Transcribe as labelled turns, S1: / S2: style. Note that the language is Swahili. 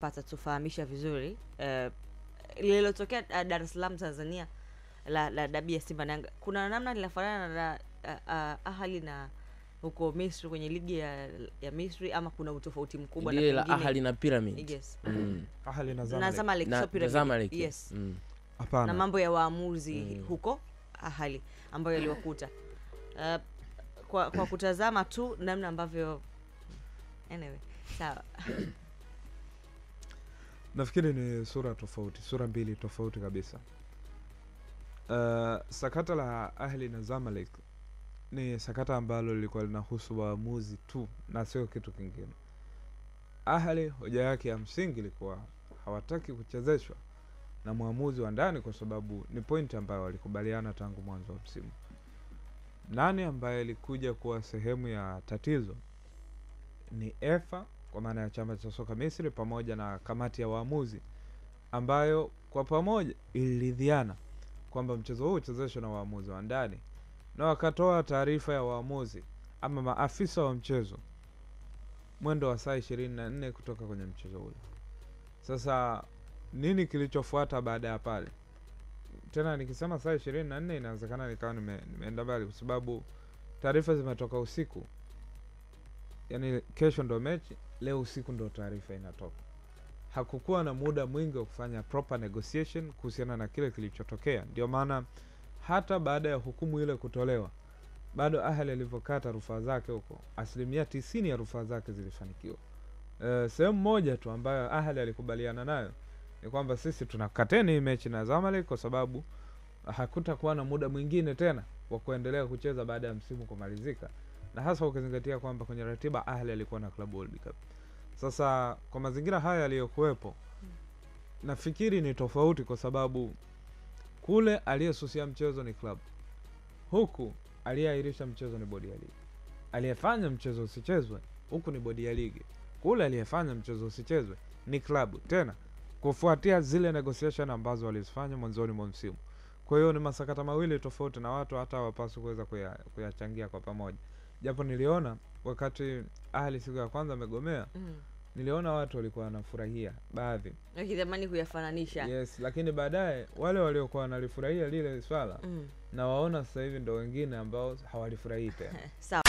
S1: patatufahamisha vizuri lililotokea Dar es Salaam Tanzania la dabi ya Simba na Yanga, kuna namna linafanana na Ahali na huko Misri kwenye ligi ya Misri, ama kuna utofauti mkubwa?
S2: Na pengine la Ahali na Pyramid.
S1: Yes.
S3: Ahali na
S1: Zamalek, so Pyramid. Yes.
S3: Hapana.
S1: Na mambo ya waamuzi huko Ahali ambayo yaliwakuta kwa kutazama tu namna ambavyo anyway sawa.
S3: Nafikiri ni sura tofauti, sura mbili tofauti kabisa. Sakata la Ahli na Zamalek ni sakata ambalo lilikuwa linahusu waamuzi tu na sio kitu kingine. Ahli hoja yake ya msingi ilikuwa hawataki kuchezeshwa na muamuzi wa ndani kwa sababu ni point ambayo walikubaliana tangu mwanzo wa msimu. Nani ambaye alikuja kuwa sehemu ya tatizo ni EFA, kwa maana ya chama cha soka Misri, pamoja na kamati ya waamuzi ambayo kwa pamoja iliridhiana kwamba mchezo huu uchezeshwe na waamuzi wa ndani, na wakatoa taarifa ya waamuzi ama maafisa wa mchezo mwendo wa saa 24 kutoka kwenye mchezo ule. Sasa nini kilichofuata baada ya pale? Tena nikisema saa 24 inawezekana nikawa nimeenda mbali kwa sababu taarifa zimetoka usiku. Yaani kesho ndo mechi, leo usiku ndo taarifa inatoka. Hakukuwa na muda mwingi wa kufanya proper negotiation kuhusiana na kile kilichotokea. Ndio maana hata baada ya hukumu ile kutolewa, bado Ahli alivyokata rufaa zake huko, 90% ya rufaa zake zilifanikiwa. Sehemu moja tu ambayo Ahli alikubaliana nayo ni kwamba sisi tunakateni mechi na Zamalek kwa sababu hakutakuwa na muda mwingine tena wa kuendelea kucheza baada ya msimu kumalizika, na hasa ukizingatia kwamba kwenye ratiba Ahli alikuwa na Club World Cup. Sasa kwa mazingira haya yaliyokuwepo, nafikiri ni tofauti kwa sababu kule aliyesusia mchezo ni club, huku aliyeahirisha mchezo ni bodi ya ligi. Aliyefanya mchezo usichezwe huku ni bodi ya ligi, kule aliyefanya mchezo usichezwe ni club, tena kufuatia zile negotiation ambazo walizifanya mwanzoni mwa msimu. Kwa hiyo ni masakata mawili tofauti na watu hata hawapaswi kuweza kuyachangia kwa pamoja. Japo niliona wakati Ahli siku ya kwanza amegomea, niliona watu walikuwa wanafurahia baadhi,
S1: wakitamani kuyafananisha.
S3: Yes, lakini baadaye wale waliokuwa wanalifurahia lile swala na waona sasa hivi ndo wengine ambao hawalifurahii tena.
S1: Sawa.